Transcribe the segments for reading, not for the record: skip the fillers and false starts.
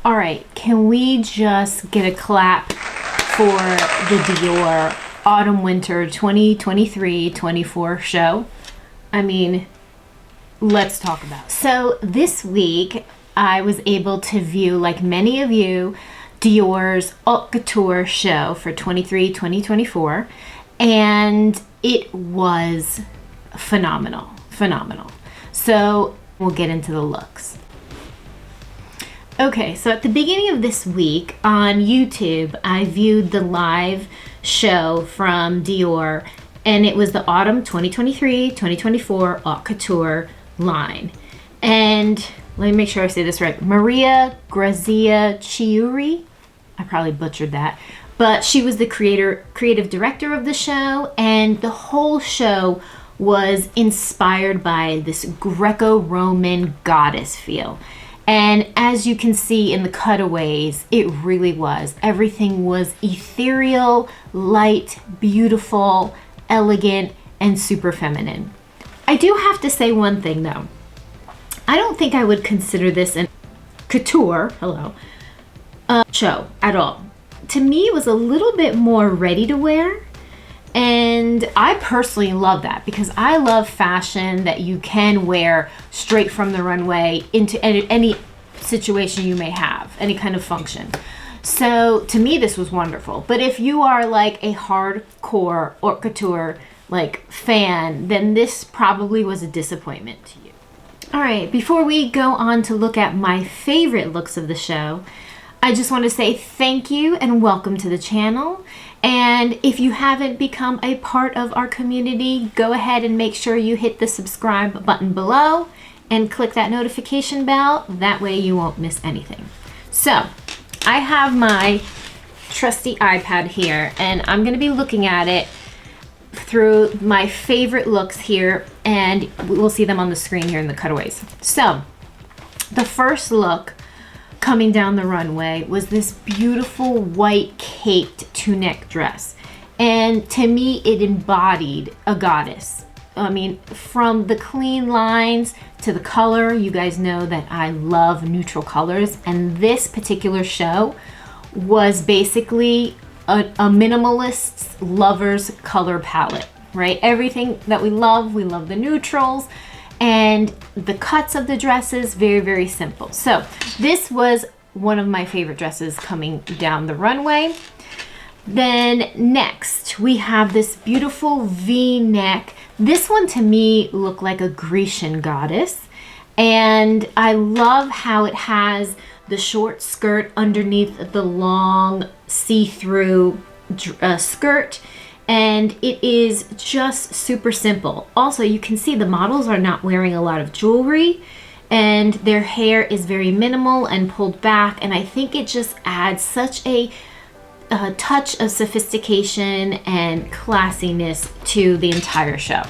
All right, can we just get a clap for the Dior Autumn Winter 2023-24 show? I mean, let's talk about it. So this week, I was able to view, like many of you, Dior's Haute Couture show for 2023-2024, and it was phenomenal. So we'll get into the looks. Okay, so at the beginning of this week on YouTube, I viewed the live show from Dior, and it was the Autumn 2023-2024 Haute Couture line. And let me make sure I say this right. Maria Grazia Chiuri, I probably butchered that, but she was the creative director of the show, and the whole show was inspired by this Greco-Roman goddess feel. And as you can see in the cutaways, it really was. Everything was ethereal, light, beautiful, elegant, and super feminine. I do have to say one thing though. I don't think I would consider this an couture, show at all. To me, it was a little bit more ready to wear. And I personally love that because I love fashion that you can wear straight from the runway into any situation you may have, any kind of function. So to me, this was wonderful. But if you are like a hardcore haute couture like fan, then this probably was a disappointment to you. All right, before we go on to look at my favorite looks of the show, I just want to say thank you and welcome to the channel. And if you haven't become a part of our community, go ahead and make sure you hit the subscribe button below and click that notification bell. That way you won't miss anything. So I have my trusty iPad here, and I'm going to be looking at it through my favorite looks here, and we'll see them on the screen here in the cutaways. So the first look coming down the runway was this beautiful white caped two-neck dress, and to me it embodied a goddess. I mean, from the clean lines to the color, you guys know that I love neutral colors, and this particular show was basically a minimalist's lover's color palette, right? Everything that we love the neutrals, and the cuts of the dresses, very, very simple. So this was one of my favorite dresses coming down the runway. Then next, we have this beautiful V-neck. This one to me looked like a Grecian goddess. And I love how it has the short skirt underneath the long see-through skirt. And it is just super simple. Also, you can see the models are not wearing a lot of jewelry, and their hair is very minimal and pulled back. And I think it just adds such a touch of sophistication and classiness to the entire show.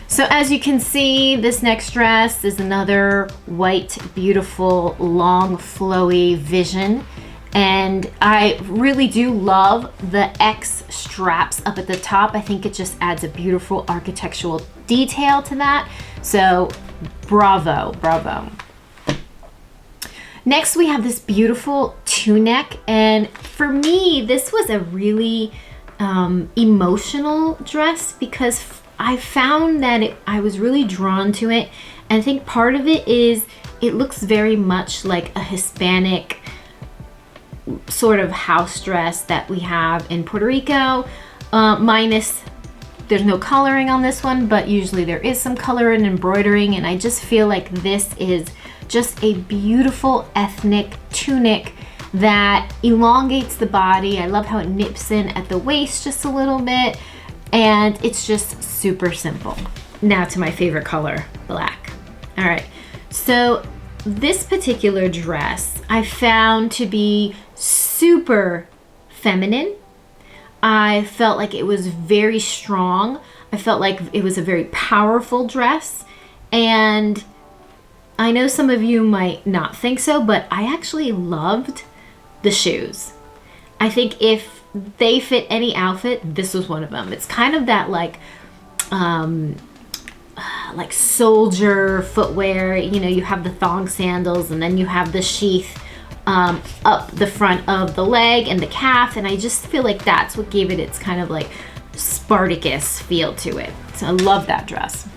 So as you can see, this next dress is another white, beautiful, long, flowy vision. And I really do love the X straps up at the top. I think it just adds a beautiful architectural detail to that. So bravo. Next, we have this beautiful two-neck. And for me, this was a really emotional dress because I found that I was really drawn to it. And I think part of it is it looks very much like a Hispanic sort of house dress that we have in Puerto Rico, minus there's no coloring on this one, but usually there is some color and embroidering, and I just feel like this is just a beautiful ethnic tunic that elongates the body. I love how it nips in at the waist just a little bit, and it's just super simple. Now to my favorite color, black. All right, so this particular dress I found to be super feminine. I felt like it was very strong. I felt like it was a very powerful dress. And I know some of you might not think so, but I actually loved the shoes. I think if they fit any outfit, this was one of them. It's kind of that like like soldier footwear. You know, you have the thong sandals, and then you have the sheath up the front of the leg and the calf, and I just feel like that's what gave it its kind of like Spartacus feel to it. So I love that dress.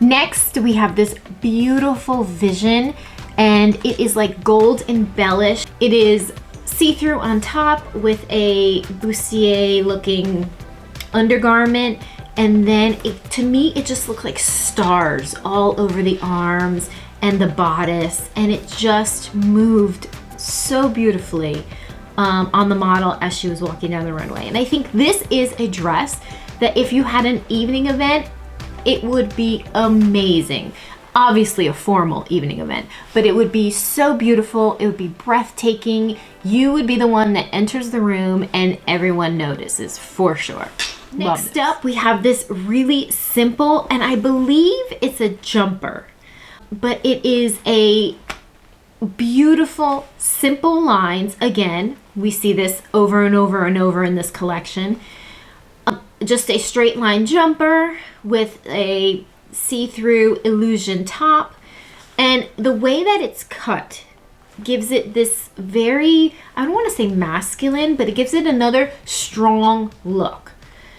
Next, we have this beautiful Vision, and it is like gold embellished. It is see-through on top with a bustier looking undergarment, and then to me it just looked like stars all over the arms and the bodice, and it just moved so beautifully on the model as she was walking down the runway. And I think this is a dress that if you had an evening event, it would be amazing. Obviously a formal evening event, but it would be so beautiful. It would be breathtaking. You would be the one that enters the room and everyone notices for sure. Next up, we have this really simple, and I believe it's a jumper, but it is a beautiful, simple lines. Again, we see this over and over and over in this collection. Just a straight line jumper with a see-through illusion top, and the way that it's cut gives it this very, I don't want to say masculine, but it gives it another strong look.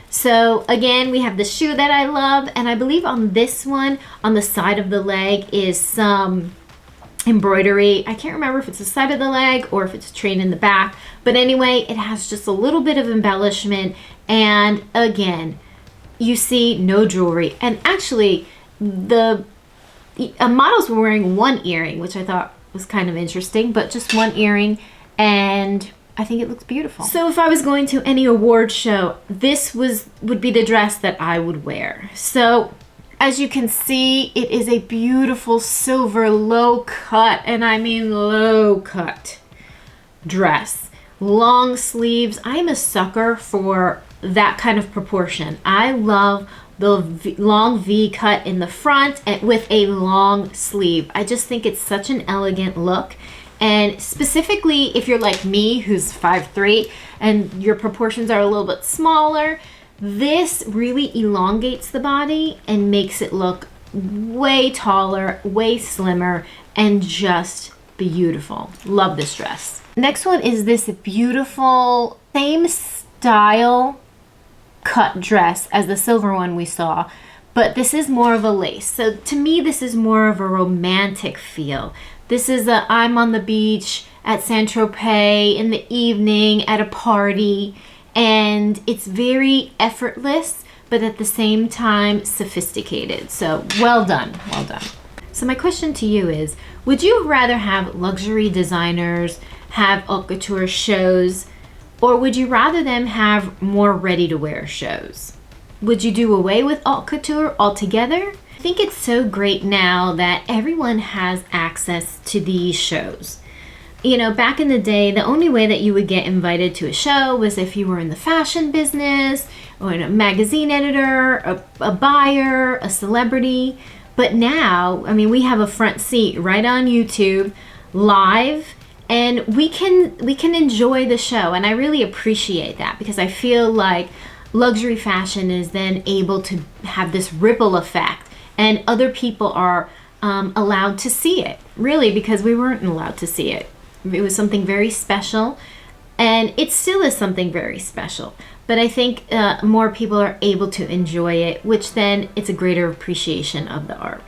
So again, we have the shoe that I love, and I believe on this one, on the side of the leg is some embroidery. I can't remember if it's the side of the leg or if it's trained in the back, but anyway, it has just a little bit of embellishment, and again, you see no jewelry. And actually, the models were wearing one earring, which I thought was kind of interesting, but just one earring, and I think it looks beautiful. So if I was going to any award show, this would be the dress that I would wear. So as you can see, it is a beautiful silver low cut, and I mean low cut dress. Long sleeves. I'm a sucker for that kind of proportion. I love the long V cut in the front and with a long sleeve. I just think it's such an elegant look. And specifically if you're like me, who's 5'3", and your proportions are a little bit smaller, this really elongates the body and makes it look way taller, way slimmer, and just beautiful. Love this dress. Next one is this beautiful, same style cut dress as the silver one we saw, but this is more of a lace. So to me, this is more of a romantic feel. This is I'm on the beach at Saint-Tropez in the evening at a party, and it's very effortless, but at the same time sophisticated. So well done, well done. So my question to you is, would you rather have luxury designers have haute couture shows, or would you rather them have more ready-to-wear shows? Would you do away with haute couture altogether? I think it's so great now that everyone has access to these shows. You know, back in the day, the only way that you would get invited to a show was if you were in the fashion business, or in a magazine editor, a buyer, a celebrity. But now, I mean, we have a front seat right on YouTube, live, and we can enjoy the show. And I really appreciate that, because I feel like luxury fashion is then able to have this ripple effect, and other people are allowed to see it, really, because we weren't allowed to see it. It was something very special, and it still is something very special. But I think more people are able to enjoy it, which then it's a greater appreciation of the art.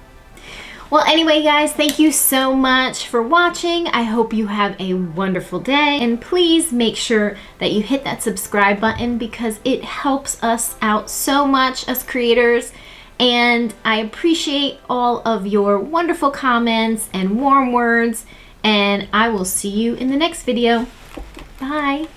Well, anyway, guys, thank you so much for watching. I hope you have a wonderful day, and please make sure that you hit that subscribe button, because it helps us out so much as creators. And I appreciate all of your wonderful comments and warm words, and I will see you in the next video. Bye.